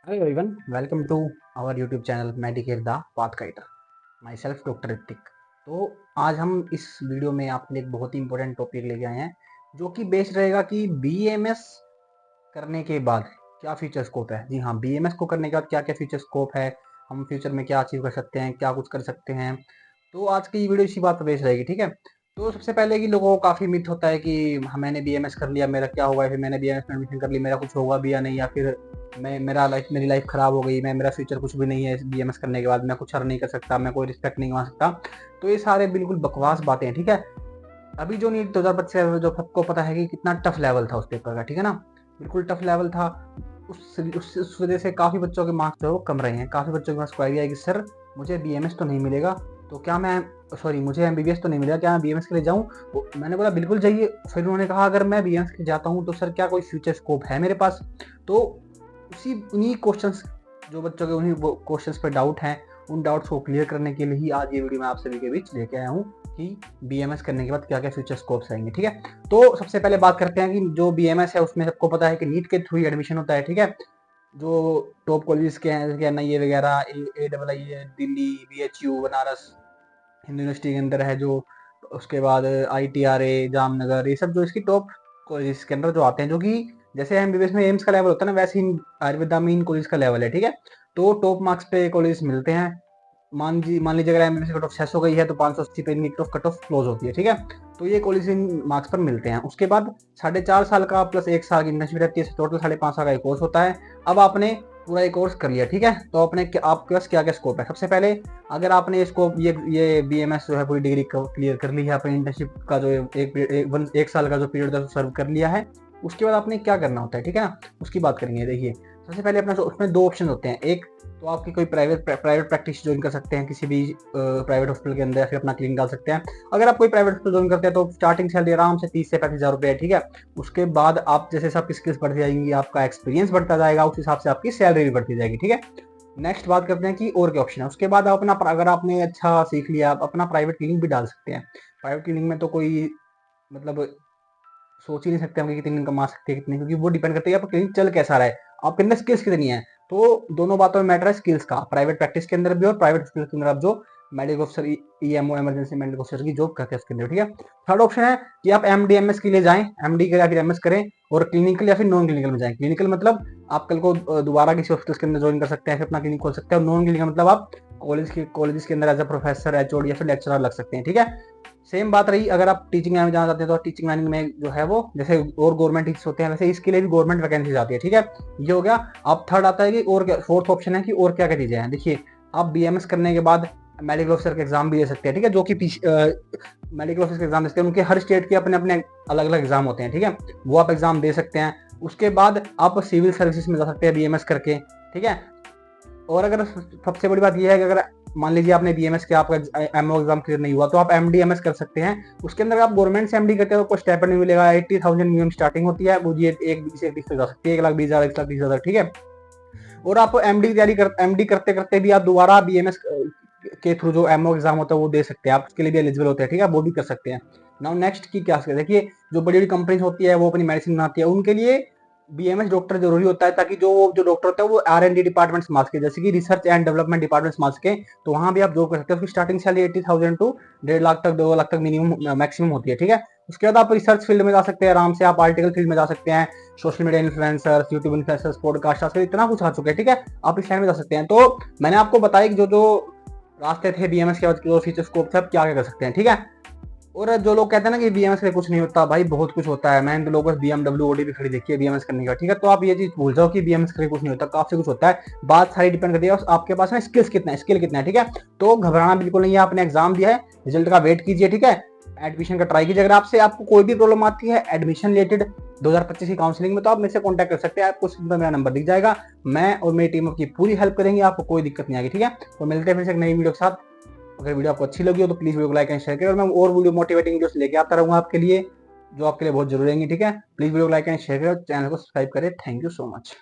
Hello everyone, welcome to our YouTube channel Medicare the Path Guider. Myself doctor Hrithik. तो आज हम इस video में आपके लिए एक बहुत ही इंपॉर्टेंट टॉपिक लेके आए हैं जो कि बेस्ड रहेगा कि बीएमएस करने के बाद क्या फ्यूचर स्कोप है। जी हाँ, बीएमएस को करने के बाद क्या क्या फ्यूचर स्कोप है, हम फ्यूचर में क्या अचीव कर सकते हैं, क्या कुछ कर सकते हैं। तो आज की वीडियो इसी बात पर बेस्ड रहेगी, ठीक है। तो सबसे पहले कि लोगों को काफ़ी मिथ होता है कि मैंने बीएमएस कर लिया, मेरा क्या होगा, फिर मैंने बीएमएस में एडमिशन कर ली, मेरा कुछ होगा भी या नहीं, या फिर मेरी लाइफ खराब हो गई, मेरा फ्यूचर कुछ भी नहीं है बीएमएस करने के बाद, मैं कुछ अर्न नहीं कर सकता, मैं कोई रिस्पेक्ट नहीं कमा सकता। तो ये सारे बिल्कुल बकवास बातें हैं, ठीक है। अभी जो नीट 2025 जो सबको पता है कि कितना टफ लेवल था उस पेपर का, ठीक है ना, बिल्कुल टफ लेवल था। उस वजह से काफ़ी बच्चों के मार्क्स जो है वो कम रहे हैं। काफ़ी बच्चों के पास क्वारी है कि सर मुझे बीएमएस तो नहीं मिलेगा, तो क्या मैं मुझे एमबीबीएस तो नहीं मिलेगा, क्या मैं बीएमएस के लिए जाऊँ। मैंने बोला बिल्कुल जाइए। फिर उन्होंने कहा अगर मैं बीएमएस के लिए जाता हूँ तो सर क्या कोई फ्यूचर स्कोप है मेरे पास। तो उन्हीं क्वेश्चंस, जो बच्चों के उन्हीं क्वेश्चंस पे डाउट हैं, उन डाउट्स को क्लियर करने के लिए ही आज ये वीडियो मैं आप सभी के बीच लेके आया हूँ कि बीएमएस करने के बाद क्या क्या फ्यूचर स्कोप्स आएंगे, ठीक है। तो सबसे पहले बात करते हैं कि जो बीएमएस है उसमें सबको पता है कि नीट के थ्रू ही एडमिशन होता है, ठीक है। जो टॉप कॉलेज के हैं जैसे एनआईए वगैरह, AII Delhi, BHU Banaras Hindu university के अंदर है जो, उसके बाद ITRA जामनगर, ये सब जो इसकी टॉप कॉलेज के अंदर जो आते हैं, जो कि जैसे एमबीबीएस में एम्स का लेवल होता है ना, वैसे ही आयुर्वेदा में इन कॉलेज का लेवल है, ठीक है। तो टॉप मार्क्स पे कॉलेज मिलते हैं। मान लीजिए अगर एमबीबीएस कट ऑफ 600 हो गई है तो 580 पे इनकी कट ऑफ क्लोज होती है, ठीक है। तो ये कॉलेज इन मार्क्स पर मिलते हैं। उसके बाद 4.5 साल का प्लस 1 साल की इंटर्नशिप रहती है, टोटल 5.5 साल का कोर्स होता है। अब आपने पूरा ये कोर्स कर लिया, ठीक है। तो आपके पास क्या क्या स्कोप है। सबसे पहले अगर आपने इसको ये बीएमएस जो है पूरी डिग्री क्लियर कर ली है, अपनी इंटर्नशिप का जो एक साल का जो पीरियड था सर्व कर लिया है, उसके बाद आपने क्या करना होता है, ठीक है ना, उसकी बात करेंगे। देखिए सबसे पहले अपना उसमें 2 ऑप्शन होते हैं। एक तो आपकी कोई प्राइवेट प्रैक्टिस ज्वाइन कर सकते हैं किसी भी प्राइवेट हॉस्पिटल के अंदर, या फिर अपना क्लिनिक डाल सकते हैं। अगर आप कोई प्राइवेट हॉस्पिटल ज्वाइन करते हैं तो स्टार्टिंग सैलरी आराम से 30 से 35 हज़ार रुपये है, ठीक है। उसके बाद आप जैसे आपकी स्किल्स बढ़ती जाएंगी, आपका एक्सपीरियंस बढ़ता जाएगा, उस हिसाब से आपकी सैलरी भी बढ़ती जाएगी, ठीक है। नेक्स्ट बात करते हैं कि और क्या ऑप्शन है। उसके बाद आप अपना, अगर आपने अच्छा सीख लिया, आप अपना प्राइवेट क्लिनिक भी डाल सकते हैं। प्राइवेट क्लिनिक में तो कोई मतलब सोच ही नहीं सकते हम कि कितनी कमा सकते हैं कितनी, क्योंकि वो डिपेंड करता है आपका क्लिनिक चल कैसा रहा है, आपके अंदर स्किल्स कितनी है। तो दोनों बातों में मैटर है स्किल्स का, प्राइवेट प्रैक्टिस के अंदर भी और प्राइवेट हॉस्पिटल के अंदर आप जो medical officer, EMO emergency medical officer की जॉब करते हैं उसके अंदर, ठीक है। थर्ड ऑप्शन है कि आप एमडीएमएस के लिए जाएं, एमडी करें या फिर एमएस करें, और क्लिनिकल या फिर नॉन क्लिनिकल में जाएं। क्लिनिकल मतलब आप कल को दोबारा किसी हॉस्पिटल के अंदर ज्वाइन कर सकते हैं, फिर अपना क्लिनिक खोल सकते हैं। और नॉन क्लिनिकल मतलब आप कॉलेज के अंदर एज अ प्रोफेसर, एचओडी या फिर लेक्चरर लग सकते हैं, ठीक है। सेम बात रही अगर आप टीचिंग लाइन में जाना चाहते हैं, तो टीचिंग लाइन में जो है वो जैसे और गवर्नमेंट टीचर्स होते हैं, वैसे इसके लिए भी गवर्नमेंट वैकेंसीज आती है, ठीक है। ये हो गया। अब थर्ड आता है कि और क्या, फोर्थ ऑप्शन है कि और क्या क्या चीजें हैं। देखिए आप बीएमएस करने के बाद मेडिकल ऑफिसर के एग्जाम भी दे सकते हैं, ठीक है। जो कि मेडिकल ऑफिसर के एग्जाम देते हैं, उनके हर स्टेट के अपने अपने अलग अलग एग्जाम होते हैं, ठीक है। वो आप एग्जाम दे सकते हैं। उसके बाद आप सिविल सर्विसेज में जा सकते हैं बीएमएस करके, ठीक है। और अगर सबसे बड़ी बात यह है कि अगर मान लीजिए आपने बीएमएस किया, आपका एमओ एग्जाम क्लियर नहीं हुआ, तो आप एमडीएमएस कर सकते हैं। उसके अंदर आप गवर्नमेंट से एमडी करते हैं तो कोई स्टाइपेंड नहीं मिलेगा, 80,000 मिनिमम स्टार्टिंग होती है, वो ये 1 से जा सकती है, 1,20,000 1,20,000, ठीक है। और आप एमडी करते करते भी आप दोबारा बीएमएस के थ्रू जो एमओ एग्जाम होता है वो दे सकते हैं, आप उसके लिए भी एलिजिबल होते हैं, ठीक है, वो भी कर सकते हैं। नाउ नेक्स्ट की क्या, देखिए जो बड़ी बड़ी कंपनीज होती है वो अपनी मेडिसिन बनाती है, उनके लिए बीएमएस डॉक्टर जरूरी होता है, ताकि जो डॉक्टर होता है वो R&D डिपार्टमेंट संभाल सके, जैसे कि रिसर्च एंड डेवलपमेंट डिपार्टमेंट संभाल सके। तो वहां भी आप जॉब कर सकते हैं। उसकी स्टार्टिंग सैलरी 80,000 टू 1.5 लाख तक, 2 लाख तक मिनिमम मैक्सिमम होती है, ठीक है। उसके बाद आप रिसर्च फील्ड में जा सकते हैं आराम से, आप आर्टिकल फील्ड में जा सकते हैं, social media influencer, YouTube influencer, podcast, आजकल इतना कुछ आ चुका है, ठीक है। आप इस लाइन में जा सकते हैं। तो मैंने आपको बताया कि जो जो रास्ते थे बीएमएस के बाद, जो फीचर स्कोप थे, आप क्या क्या कर सकते हैं, ठीक है। और जो लोग कहते हैं ना कि बीएमएस से कुछ नहीं होता, भाई बहुत कुछ होता है। मैंने तो लोगों को BMW ऑडी भी खड़ी देखी है बीएमएस करने का, ठीक है। तो आप ये चीज भूल जाओ कि बीएमएस करके कुछ नहीं होता, काफी कुछ होता है। बात सारी डिपेंड करती है आपके पास ना स्किल कितना है, ठीक है। तो घबराना बिल्कुल नहीं है, आपने एग्जाम दिया है, रिजल्ट का वेट कीजिए, ठीक है। एडमिशन का ट्राई कीजिए। अगर आपको कोई भी प्रॉब्लम आती है एडमिशन रिलेटेड 2025 की काउंसलिंग में, तो आप मेरे से कॉन्टैक्ट कर सकते हैं। आपको सिंपल मेरा नंबर दिख जाएगा, मैं और मेरी टीम आपकी पूरी हेल्प करेंगे, आपको कोई दिक्कत नहीं आएगी, ठीक है। तो मिलते हैं फिर से एक नई वीडियो के साथ। अगर वीडियो आपको अच्छी लगी हो तो प्लीज वीडियो को लाइक एंड शेयर करें, और मैं और वीडियो मोटिवेटिंग वीडियोस लेके आता रहूंगा आपके लिए, जो आपके लिए बहुत जरूरी रहेंगी, ठीक है। प्लीज वीडियो को लाइक एंड शेयर करें और चैनल को सब्सक्राइब करें। Thank you so much.